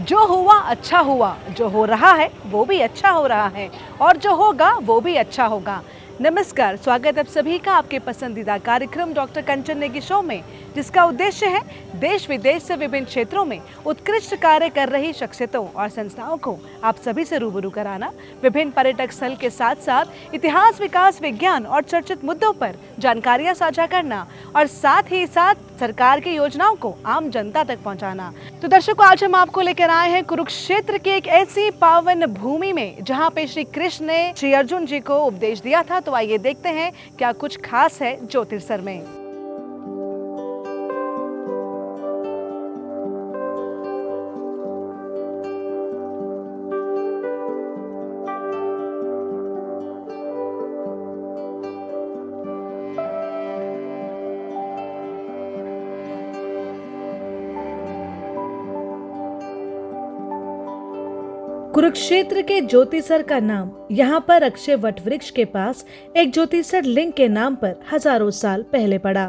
जो हुआ अच्छा हुआ, जो हो रहा है वो भी अच्छा हो रहा है और जो होगा वो भी अच्छा होगा। नमस्कार, स्वागत है आप सभी का आपके पसंदीदा कार्यक्रम डॉक्टर कंचन नेगी शो में, जिसका उद्देश्य है देश विदेश से विभिन्न क्षेत्रों में उत्कृष्ट कार्य कर रही शख्सियतों और संस्थाओं को आप सभी से रूबरू कराना, विभिन्न पर्यटक स्थल के साथ साथ इतिहास, विकास, विज्ञान और चर्चित मुद्दों पर जानकारियां साझा करना और साथ ही साथ सरकार की योजनाओं को आम जनता तक पहुंचाना। तो दर्शकों, आज हम आपको लेकर आए हैं कुरुक्षेत्र की एक ऐसी पावन भूमि में जहां पे श्री कृष्ण ने श्री अर्जुन जी को उपदेश दिया था। तो आइए देखते हैं क्या कुछ खास है ज्योतिर्सर में। कुरुक्षेत्र के ज्योतिसर का नाम यहाँ पर अक्षय वट वृक्ष के पास एक ज्योतिसर लिंग के नाम पर हजारों साल पहले पड़ा।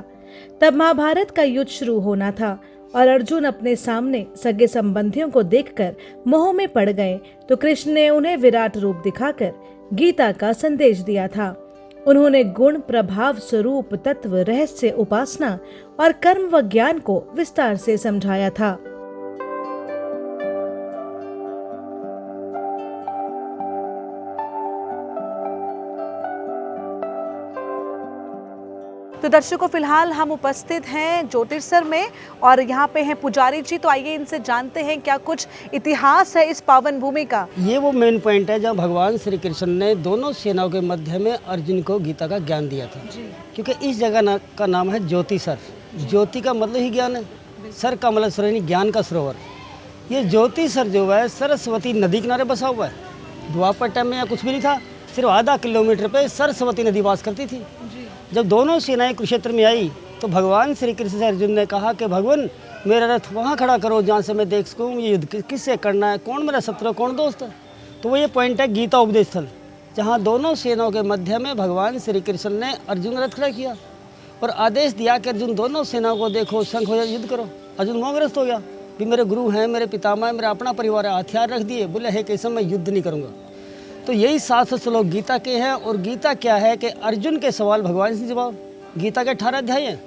तब महाभारत का युद्ध शुरू होना था और अर्जुन अपने सामने सगे संबंधियों को देखकर मोह में पड़ गए, तो कृष्ण ने उन्हें विराट रूप दिखाकर गीता का संदेश दिया था। उन्होंने गुण, प्रभाव, स्वरूप, तत्व, रहस्य, उपासना और कर्म व ज्ञान को विस्तार से समझाया था। तो दर्शकों, फिलहाल हम उपस्थित हैं ज्योतिर्सर में और यहाँ पे हैं पुजारी जी। तो आइए इनसे जानते हैं क्या कुछ इतिहास है इस पावन भूमि का। ये वो मेन पॉइंट है जहाँ भगवान श्री कृष्ण ने दोनों सेनाओं के मध्य में अर्जुन को गीता का ज्ञान दिया था। क्योंकि इस जगह का नाम है ज्योतिसर। ज्योति का मतलब ही ज्ञान है, सर का मतलब सर ज्ञान का सरोवर। ये ज्योतिसर जो है सरस्वती नदी किनारे बसा हुआ है। द्वापर टाइम में यहाँ कुछ भी नहीं था, सिर्फ आधा किलोमीटर पे सरस्वती नदी वास करती थी। जब दोनों सेनाएं कुरुक्षेत्र में आई तो भगवान श्री कृष्ण से अर्जुन ने कहा कि भगवान, मेरा रथ वहाँ खड़ा करो जहाँ से मैं देख सकूँ ये युद्ध किससे करना है, कौन मेरा शत्रु, कौन दोस्त है। तो वो ये पॉइंट है गीता उपदेश स्थल, जहाँ दोनों सेनाओं के मध्य में भगवान श्री कृष्ण ने अर्जुन का रथ खड़ा किया और आदेश दिया कि अर्जुन दोनों सेनाओं को देखो, शंख हो जाए, युद्ध करो। अर्जुन मोहग्रस्त हो गया, भी मेरे गुरु हैं, मेरे पितामह है, मेरा अपना परिवार है, हथियार रख दिए, बोले हे कैसे मैं युद्ध नहीं करूँगा। तो यही 7 श्लोक गीता के हैं। और गीता क्या है कि अर्जुन के सवाल भगवान से जवाब। गीता के 18 अध्याय हैं।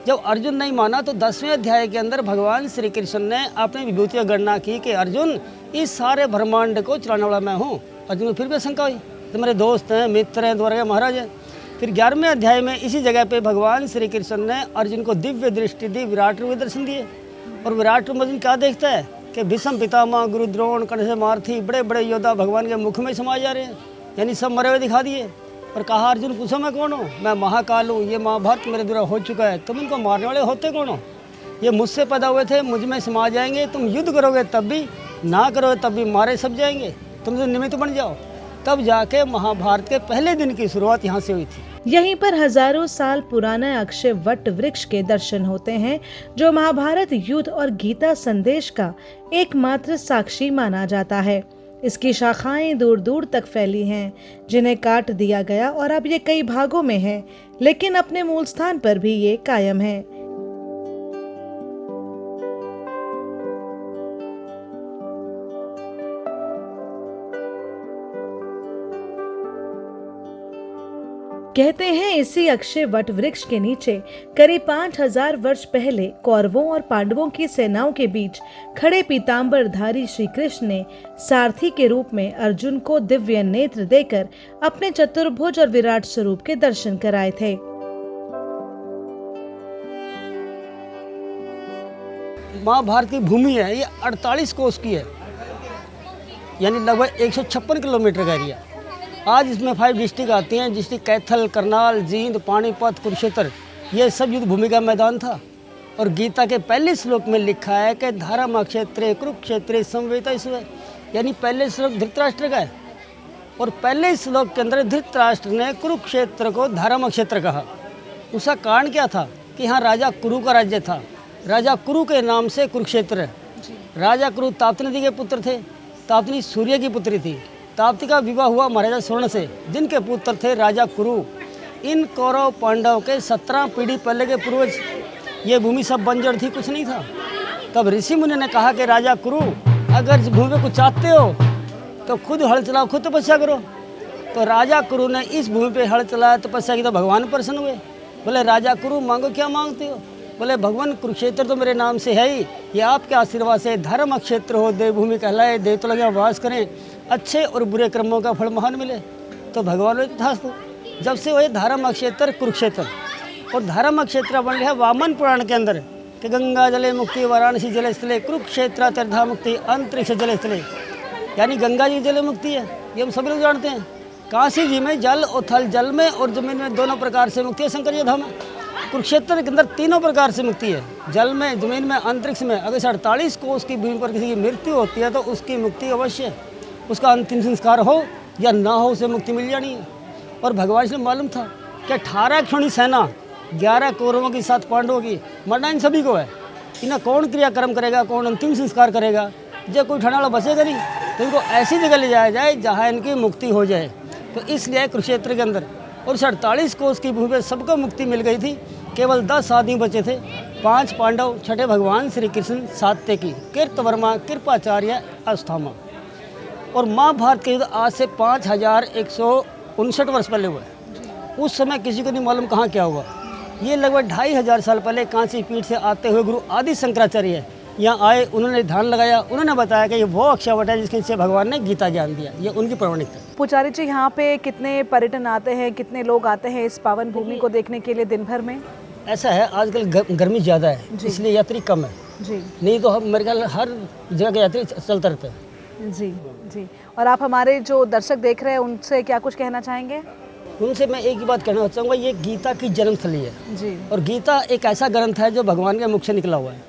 जब अर्जुन नहीं माना तो 10वें अध्याय के अंदर भगवान श्री कृष्ण ने अपनी विभूतियों गणना की कि अर्जुन, इस सारे ब्रह्मांड को चलाने वाला मैं हूँ। अर्जुन को फिर भी शंका हुई, तो मेरे दोस्त हैं, मित्र हैं, द्वारका महाराज हैं। फिर 11वें अध्याय में इसी जगह पे भगवान श्री कृष्ण ने अर्जुन को दिव्य दृष्टि दी, विराट रूप दर्शन दिए। और विराट रूप अर्जुन क्या देखता है कि भीष्म पितामह, गुरु द्रोण, कर्ण मारथी, बड़े बड़े योद्धा भगवान के मुख में समा जा रहे हैं, यानी सब मरे हुए दिखा दिए। और कहा अर्जुन, पूछो मैं कौन हूँ, मैं महाकाल हूँ, ये महाभारत मेरे द्वारा हो चुका है, तुम इनको मारने वाले होते कौन हो, ये मुझसे पैदा हुए थे, मुझ में समा जाएंगे, तुम युद्ध करोगे तब भी, ना करोगे तब भी मारे सब जाएंगे, तुम तो निमित्त बन जाओ। तब जाके महाभारत के पहले दिन की शुरुआत यहाँ से हुई थी। यहीं पर हजारों साल पुराना अक्षय वट वृक्ष के दर्शन होते हैं, जो महाभारत युद्ध और गीता संदेश का एकमात्र साक्षी माना जाता है। इसकी शाखाएं दूर दूर तक फैली हैं, जिन्हें काट दिया गया और अब ये कई भागों में है, लेकिन अपने मूल स्थान पर भी ये कायम है। कहते हैं इसी अक्षय वट वृक्ष के नीचे करीब 5000 वर्ष पहले कौरवों और पांडवों की सेनाओं के बीच खड़े पीतांबरधारी श्री कृष्ण ने सारथी के रूप में अर्जुन को दिव्य नेत्र देकर अपने चतुर्भुज और विराट स्वरूप के दर्शन कराए थे। महाभारत की भूमि है, ये 48 कोस की है, यानी लगभग 156 किलोमीटर का एरिया। आज इसमें 5 डिस्ट्रिक्ट आती हैं, डिस्ट्रिक्ट कैथल, करनाल, जींद, पानीपत, कुरुक्षेत्र, ये सब युद्ध भूमि का मैदान था। और गीता के पहले श्लोक में लिखा है कि धर्म क्षेत्रे कुरुक्षेत्रे समवेता, यानी पहले श्लोक धृतराष्ट्र का है। और पहले श्लोक के अंदर धृतराष्ट्र ने कुरुक्षेत्र को धर्म क्षेत्र कहा। उसका कारण क्या था कि यहाँ राजा कुरु का राज्य था। राजा कुरु के नाम से कुरुक्षेत्र है। राजा कुरु ताप्ती नदी के पुत्र थे। ताप्ती सूर्य की पुत्री थी। ताप्ती का विवाह हुआ महाराजा स्वर्ण से, जिनके पुत्र थे राजा कुरु। इन कौरव पांडव के 17 पीढ़ी पहले के पूर्वज, ये भूमि सब बंजर थी, कुछ नहीं था। तब ऋषि मुनि ने कहा कि राजा कुरु अगर इस भूमि पे कुछ चाहते हो तो खुद हल चलाओ, खुद तपस्या करो। तो राजा कुरु ने इस भूमि पे हल चलाया, तपस्या की, तो भगवान प्रसन्न हुए। बोले राजा कुरु मांगो, क्या मांगते हो? बोले भगवान कुरुक्षेत्र तो मेरे नाम से है ही, ये आपके आशीर्वाद से धर्म क्षेत्र हो, देवभूमि कहलाए, देवता लगे वास करें, अच्छे और बुरे कर्मों का फल महान मिले। तो भगवान ने तथास्तु। जब से वही धर्म क्षेत्र कुरुक्षेत्र और धर्म क्षेत्र बन रहा है वामन पुराण के अंदर कि गंगा जले मुक्ति वाराणसी जल स्थले कुरुक्षेत्र तीर्था मुक्ति अंतरिक्ष जल स्थले, यानी गंगा जी जल मुक्ति है, ये हम सभी लोग जानते हैं। काशी जी में जल और थल, जल में और जमीन में दोनों प्रकार से मुक्ति है। शंकर जी धाम है। कुरुक्षेत्र के अंदर तीनों प्रकार से मुक्ति है, जल में, जमीन में, अंतरिक्ष में। अगर 48 कोस की भूमि पर किसी की मृत्यु होती है तो उसकी मुक्ति अवश्य है, उसका अंतिम संस्कार हो या ना हो, उसे मुक्ति मिल जानी है। और भगवान से मालूम था कि 18 क्षणी सेना, 11 कौरवों की, 7 पांडवों की, मरना इन सभी को है। इन्हें कौन क्रियाक्रम करेगा, कौन अंतिम संस्कार करेगा? जब कोई ठंडा वाला बचेगा नहीं, तो इनको ऐसी जगह ले जाया जाए जहाँ इनकी मुक्ति हो जाए। तो इसलिए कुरुक्षेत्र के अंदर और 48 कोस की भूमि पर सबको मुक्ति मिल गई थी। केवल 10 आदमी बचे थे, 5 पांडव, 6ठे भगवान श्री कृष्ण, सात्यकी, कीर्तवर्मा, कृपाचार्य, अस्थामा। और महाभारत के युद्ध आज से 5159 वर्ष पहले हुआ है। उस समय किसी को नहीं मालूम कहाँ क्या हुआ। ये लगभग 2500 साल पहले कांची पीठ से आते हुए गुरु आदि शंकराचार्य यहाँ आए, उन्होंने ध्यान लगाया, उन्होंने बताया कि ये वो अक्षयवट है जिसके से भगवान ने गीता ज्ञान दिया। ये उनकी प्रमाणिकता। पुजारी जी, यहाँ पे कितने पर्यटन आते हैं, कितने लोग आते हैं इस पावन भूमि को देखने के लिए दिन भर में? ऐसा है, आजकल गर्मी ज़्यादा है, इसलिए यात्री कम है जी। नहीं तो मेरे ख्याल हर जगह के यात्री चलता रहता है। जी जी। और आप हमारे जो दर्शक देख रहे हैं उनसे क्या कुछ कहना चाहेंगे? उनसे मैं एक ही बात कहना चाहूँगा, ये गीता की जन्मस्थली है जी। और गीता एक ऐसा ग्रंथ है जो भगवान के मुख से निकला हुआ है।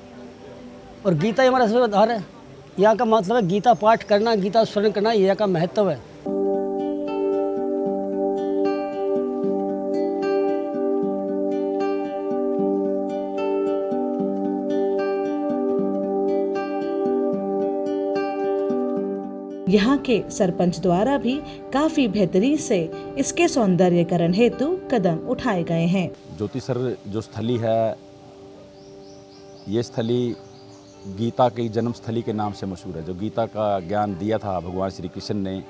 और गीता ही हमारा सबसे आधार है। यहाँ का मतलब है गीता पाठ करना, गीता स्मरण करना, यहाँ का महत्व है। यहाँ के सरपंच द्वारा भी काफी बेहतरीन से इसके सौंदर्यकरण हेतु कदम उठाए गए हैं। ज्योतिसर जो स्थली है, ये स्थली गीता की जन्मस्थली के नाम से मशहूर है। जो गीता का ज्ञान दिया था भगवान श्री कृष्ण ने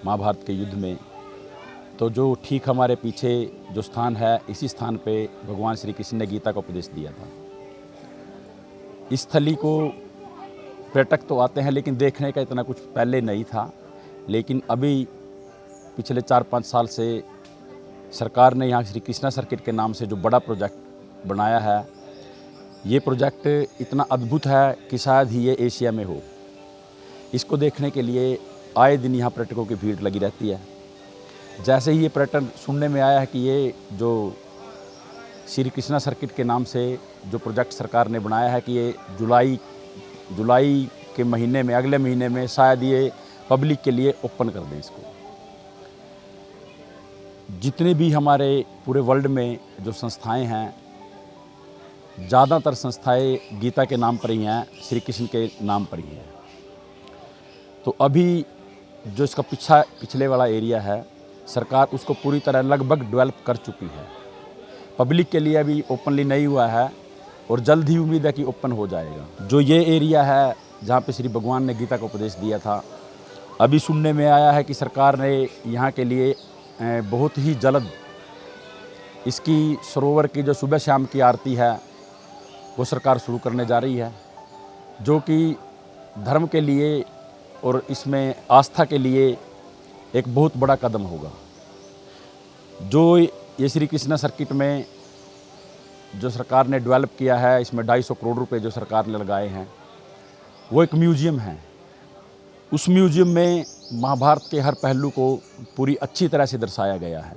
महाभारत के युद्ध में, तो जो ठीक हमारे पीछे जो स्थान है, इसी स्थान पे भगवान श्री कृष्ण ने गीता का उपदेश दिया था। इस स्थली को पर्यटक तो आते हैं, लेकिन देखने का इतना कुछ पहले नहीं था। लेकिन अभी पिछले 4-5 साल से सरकार ने यहाँ श्री कृष्णा सर्किट के नाम से जो बड़ा प्रोजेक्ट बनाया है, ये प्रोजेक्ट इतना अद्भुत है कि शायद ही ये एशिया में हो। इसको देखने के लिए आए दिन यहाँ पर्यटकों की भीड़ लगी रहती है। जैसे ही ये पर्यटन सुनने में आया है कि ये जो श्री कृष्णा सर्किट के नाम से जो प्रोजेक्ट सरकार ने बनाया है कि ये जुलाई के महीने में, अगले महीने में शायद ये पब्लिक के लिए ओपन कर दें इसको। जितने भी हमारे पूरे वर्ल्ड में जो संस्थाएं हैं, ज़्यादातर संस्थाएं गीता के नाम पर ही हैं, श्री कृष्ण के नाम पर ही हैं। तो अभी जो इसका पिछले वाला एरिया है, सरकार उसको पूरी तरह लगभग डेवलप कर चुकी है। पब्लिक के लिए अभी ओपनली नहीं हुआ है और जल्द ही उम्मीद है कि ओपन हो जाएगा। जो ये एरिया है जहाँ पे श्री भगवान ने गीता का उपदेश दिया था, अभी सुनने में आया है कि सरकार ने यहाँ के लिए बहुत ही जल्द इसकी सरोवर की जो सुबह शाम की आरती है वो सरकार शुरू करने जा रही है, जो कि धर्म के लिए और इसमें आस्था के लिए एक बहुत बड़ा कदम होगा। जो ये श्री कृष्णा सर्किट में जो सरकार ने डेवलप किया है, इसमें 250 करोड़ रुपए जो सरकार ने लगाए हैं, वो एक म्यूज़ियम है। उस म्यूज़ियम में महाभारत के हर पहलू को पूरी अच्छी तरह से दर्शाया गया है।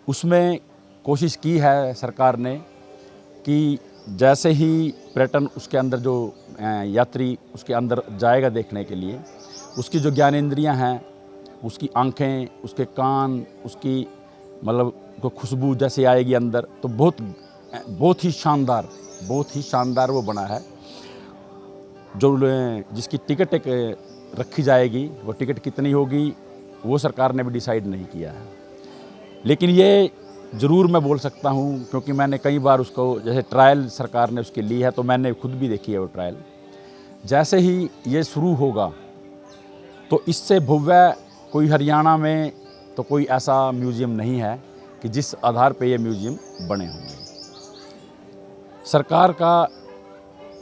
उसमें कोशिश की है सरकार ने कि जैसे ही पर्यटन उसके अंदर जो यात्री उसके अंदर जाएगा देखने के लिए, उसकी जो ज्ञानेंद्रियां हैं, उसकी आंखें, उसके कान, उसकी मतलब को खुशबू जैसे आएगी अंदर, तो बहुत ही शानदार वो बना है। जो जिसकी टिकट एक रखी जाएगी, वो टिकट कितनी होगी वो सरकार ने भी डिसाइड नहीं किया है। लेकिन ये ज़रूर मैं बोल सकता हूँ, क्योंकि मैंने कई बार उसको जैसे ट्रायल सरकार ने उसकी ली है, तो मैंने खुद भी देखी है वो ट्रायल। जैसे ही ये शुरू होगा तो इससे भव्य कोई हरियाणा में तो कोई ऐसा म्यूज़ियम नहीं है कि जिस आधार पे ये म्यूज़ियम बने होंगे। सरकार का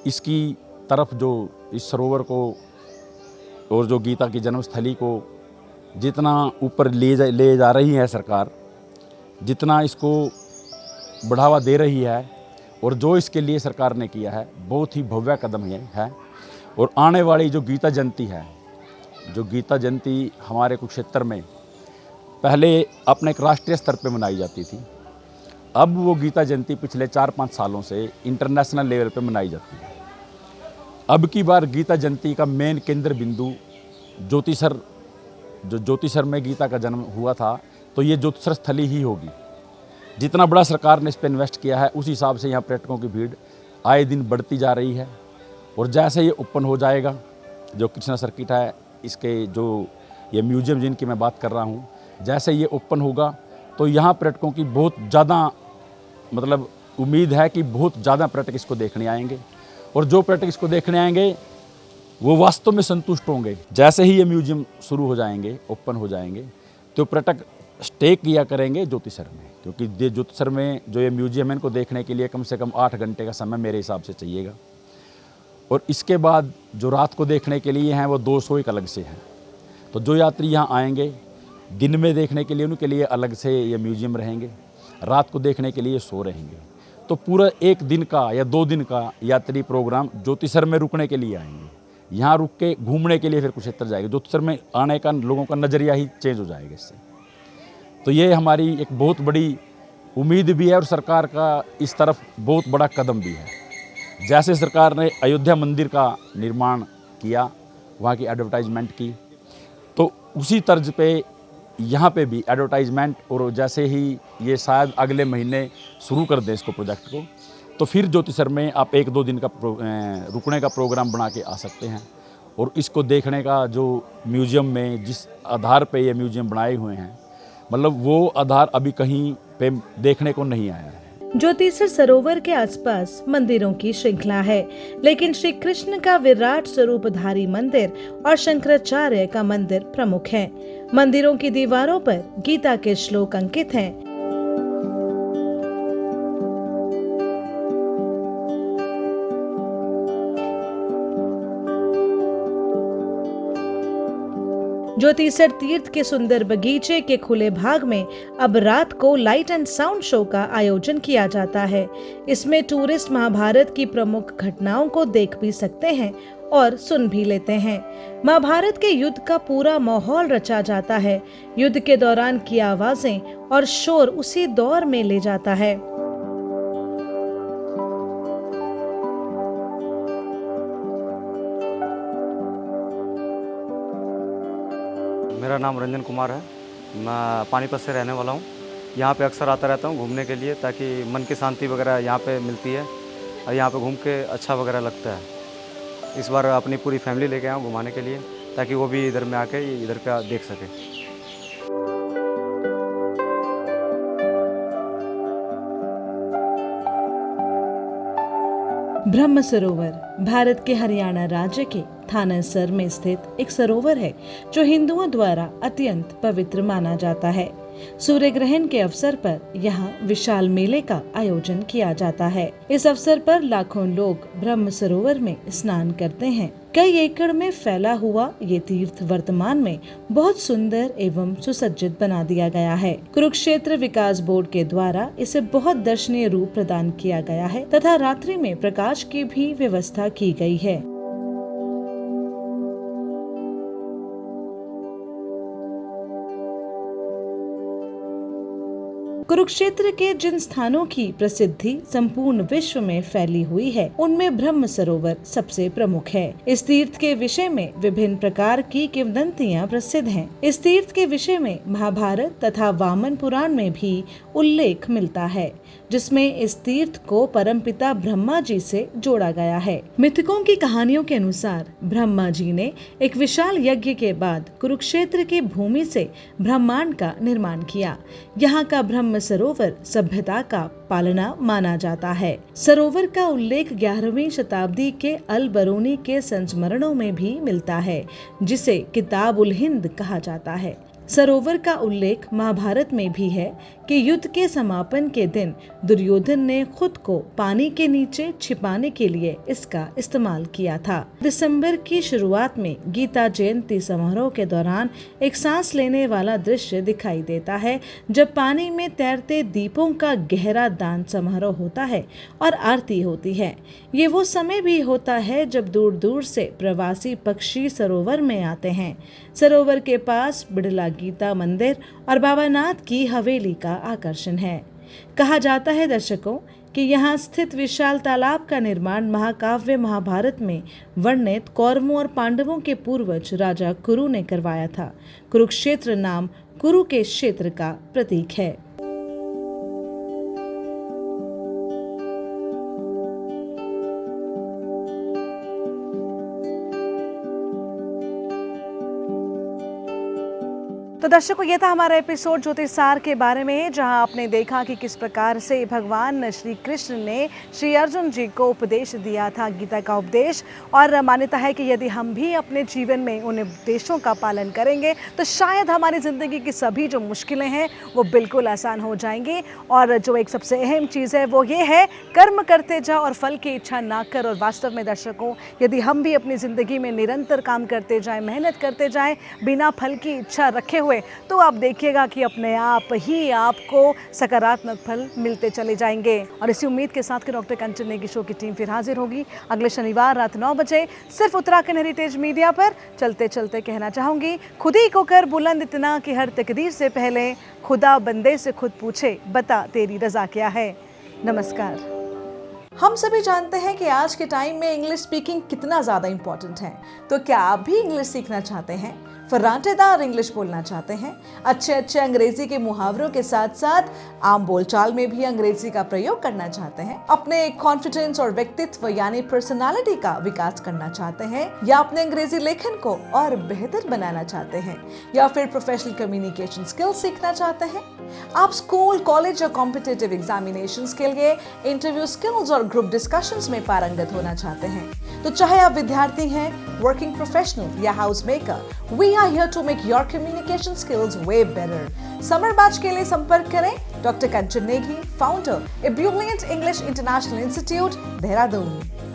इसकी तरफ जो इस सरोवर को और जो गीता की जन्मस्थली को जितना ऊपर ले जा रही है सरकार, जितना इसको बढ़ावा दे रही है और जो इसके लिए सरकार ने किया है, बहुत ही भव्य कदम है। और आने वाली जो गीता जयंती है, जो गीता जयंती हमारे कुरुक्षेत्र में पहले अपने एक राष्ट्रीय स्तर पे मनाई जाती थी, अब वो गीता जयंती पिछले 4-5 सालों से इंटरनेशनल लेवल पे मनाई जाती है। अब की बार गीता जयंती का मेन केंद्र बिंदु ज्योतिसर, जो ज्योतिसर में गीता का जन्म हुआ था, तो ये ज्योतिसर स्थली ही होगी। जितना बड़ा सरकार ने इस पर इन्वेस्ट किया है, उस हिसाब से यहाँ पर्यटकों की भीड़ आए दिन बढ़ती जा रही है। और जैसे ये ओपन हो जाएगा, जो कृष्णा सर्किट है, इसके जो ये म्यूज़ियम जिनकी मैं बात कर रहा हूँ, जैसे ये ओपन होगा तो यहाँ पर्यटकों की बहुत ज़्यादा मतलब उम्मीद है कि बहुत ज़्यादा पर्यटक इसको देखने आएंगे। और जो पर्यटक इसको देखने आएंगे वो वास्तव में संतुष्ट होंगे। जैसे ही ये म्यूज़ियम शुरू हो जाएंगे, ओपन हो जाएंगे, तो पर्यटक स्टे किया करेंगे ज्योतिसर में, क्योंकि ये ज्योतिसर में जो ये म्यूज़ियम है, इनको देखने के लिए कम से कम 8 घंटे का समय मेरे हिसाब से चाहिएगा। और इसके बाद जो रात को देखने के लिए हैं वो 200 एक अलग से हैं। तो जो यात्री यहाँ आएंगे दिन में देखने के लिए, उनके लिए अलग से ये म्यूज़ियम रहेंगे, रात को देखने के लिए 100 रहेंगे। तो पूरा 1 दिन का या 2 दिन का यात्री प्रोग्राम ज्योतिसर में रुकने के लिए आएंगे, यहाँ रुक के घूमने के लिए फिर कुरुक्षेत्र जाएंगे। ज्योतिसर में आने का लोगों का नज़रिया ही चेंज हो जाएगा इससे। तो ये हमारी एक बहुत बड़ी उम्मीद भी है और सरकार का इस तरफ बहुत बड़ा कदम भी है। जैसे सरकार ने अयोध्या मंदिर का निर्माण किया, वहाँ की एडवर्टाइजमेंट की, तो उसी तर्ज पे यहाँ पे भी एडवर्टाइजमेंट, और जैसे ही ये शायद अगले महीने शुरू कर दें इसको प्रोजेक्ट को, तो फिर ज्योतिसर में आप 1-2 दिन का रुकने का प्रोग्राम बना के आ सकते हैं। और इसको देखने का जो म्यूज़ियम में जिस आधार पे ये म्यूज़ियम बनाए हुए हैं, मतलब वो आधार अभी कहीं पे देखने को नहीं आया है। ज्योतिसर सरोवर के आसपास मंदिरों की श्रृंखला है, लेकिन श्री कृष्ण का विराट स्वरूपधारी मंदिर और शंकराचार्य का मंदिर प्रमुख है। मंदिरों की दीवारों पर गीता के श्लोक अंकित हैं। ज्योतिसर तीर्थ के सुंदर बगीचे के खुले भाग में अब रात को लाइट एंड साउंड शो का आयोजन किया जाता है। इसमें टूरिस्ट महाभारत की प्रमुख घटनाओं को देख भी सकते हैं और सुन भी लेते हैं। महाभारत के युद्ध का पूरा माहौल रचा जाता है। युद्ध के दौरान की आवाजें और शोर उसी दौर में ले जाता है। मेरा नाम रंजन कुमार है। मैं पानीपत से रहने वाला हूँ। यहाँ पे अक्सर आता रहता हूँ घूमने के लिए, ताकि मन की शांति वगैरह यहाँ पे मिलती है और यहाँ पे घूम के अच्छा वगैरह लगता है। इस बार अपनी पूरी फैमिली लेके आया हूँ घुमाने के लिए, ताकि वो भी इधर में आके इधर का देख सके। ब्रह्म सरोवर भारत के हरियाणा राज्य के थानेसर में स्थित एक सरोवर है, जो हिंदुओं द्वारा अत्यंत पवित्र माना जाता है। सूर्य ग्रहण के अवसर पर यहाँ विशाल मेले का आयोजन किया जाता है। इस अवसर पर लाखों लोग ब्रह्म सरोवर में स्नान करते हैं। कई एकड़ में फैला हुआ ये तीर्थ वर्तमान में बहुत सुंदर एवं सुसज्जित बना दिया गया है। कुरुक्षेत्र विकास बोर्ड के द्वारा इसे बहुत दर्शनीय रूप प्रदान किया गया है तथा रात्रि में प्रकाश की भी व्यवस्था की गई है। कुरुक्षेत्र के जिन स्थानों की प्रसिद्धि संपूर्ण विश्व में फैली हुई है, उनमें ब्रह्म सरोवर सबसे प्रमुख है। इस तीर्थ के विषय में विभिन्न प्रकार की किंवदंतियां प्रसिद्ध हैं। इस तीर्थ के विषय में महाभारत तथा वामन पुराण में भी उल्लेख मिलता है, जिसमें इस तीर्थ को परमपिता ब्रह्मा जी से जोड़ा गया है। मिथकों की कहानियों के अनुसार ब्रह्मा जी ने एक विशाल यज्ञ के बाद कुरुक्षेत्र की भूमि से ब्रह्मांड का निर्माण किया। यहाँ का ब्रह्म सरोवर सभ्यता का पालना माना जाता है। सरोवर का उल्लेख 11वीं शताब्दी के अल बरूनी के संस्मरणों में भी मिलता है, जिसे किताब उल हिंद कहा जाता है। सरोवर का उल्लेख महाभारत में भी है कि युद्ध के समापन के दिन दुर्योधन ने खुद को पानी के नीचे छिपाने के लिए इसका इस्तेमाल किया था। दिसंबर की शुरुआत में गीता जयंती समारोह के दौरान एक सांस लेने वाला दृश्य दिखाई देता है, जब पानी में तैरते दीपों का गहरा दान समारोह होता है और आरती होती है। ये वो समय भी होता है जब दूर दूर से प्रवासी पक्षी सरोवर में आते हैं। सरोवर के पास बिड़ला गीता मंदिर और बाबा नाथ की हवेली का आकर्षण है। कहा जाता है दर्शकों कि यहाँ स्थित विशाल तालाब का निर्माण महाकाव्य महाभारत में वर्णित कौरवों और पांडवों के पूर्वज राजा कुरु ने करवाया था। कुरुक्षेत्र नाम कुरु के क्षेत्र का प्रतीक है। तो दर्शकों, ये था हमारा एपिसोड ज्योतिषार के बारे में, जहां आपने देखा कि किस प्रकार से भगवान श्री कृष्ण ने श्री अर्जुन जी को उपदेश दिया था, गीता का उपदेश। और मान्यता है कि यदि हम भी अपने जीवन में उन उपदेशों का पालन करेंगे तो शायद हमारी ज़िंदगी की सभी जो मुश्किलें हैं वो बिल्कुल आसान हो जाएंगी। और जो एक सबसे अहम चीज़ है वो ये है, कर्म करते जाओ और फल की इच्छा ना कर। और वास्तव में दर्शकों, यदि हम भी अपनी ज़िंदगी में निरंतर काम करते जाएं, मेहनत करते जाएं, बिना फल की इच्छा रखे हुए, तो आप देखिएगा कि अपने आप ही आपको सकारात्मक फल मिलते चले जाएंगे। और इसी उम्मीद के साथ कि डॉक्टर कंचन नेगी शो की टीम फिर हाजिर होगी अगले शनिवार रात 9 बजे सिर्फ उत्तराखंड हेरिटेज मीडिया पर। चलते चलते कहना चाहूँगी, खुद ही को कर बुलंद इतना कि हर तकदीर से पहले खुदा बंदे से खुद पूछे, बता तेरी रजा क्या है। नमस्कार। हम सभी जानते हैं कि आज के टाइम में इंग्लिश स्पीकिंग कितना ज़्यादा इम्पोर्टेंट है। तो क्या आप भी इंग्लिश सीखना चाहते हैं, फर्राटेदार इंग्लिश बोलना चाहते हैं, अच्छे अंग्रेजी के मुहावरों के साथ साथ आम बोलचाल में भी अंग्रेजी का प्रयोग करना चाहते हैं, अपने कॉन्फिडेंस और व्यक्तित्व यानी पर्सनालिटी का विकास करना चाहते हैं, या अपने अंग्रेजी लेखन को और बेहतर बनाना चाहते हैं, या फिर प्रोफेशनल कम्युनिकेशन स्किल्स सीखना चाहते हैं, आप स्कूल, कॉलेज या कॉम्पिटिटिव एग्जामिनेशंस के लिए इंटरव्यू स्किल्स और ग्रुप डिस्कशंस में पारंगत होना चाहते हैं, तो चाहे आप विद्यार्थी हैं, वर्किंग प्रोफेशनल या house maker, we are here to make your communication skills way better. Summer batch के लिए संपर्क करें doctor Kanchan Negi, founder Ebullient English International Institute, Dehradun.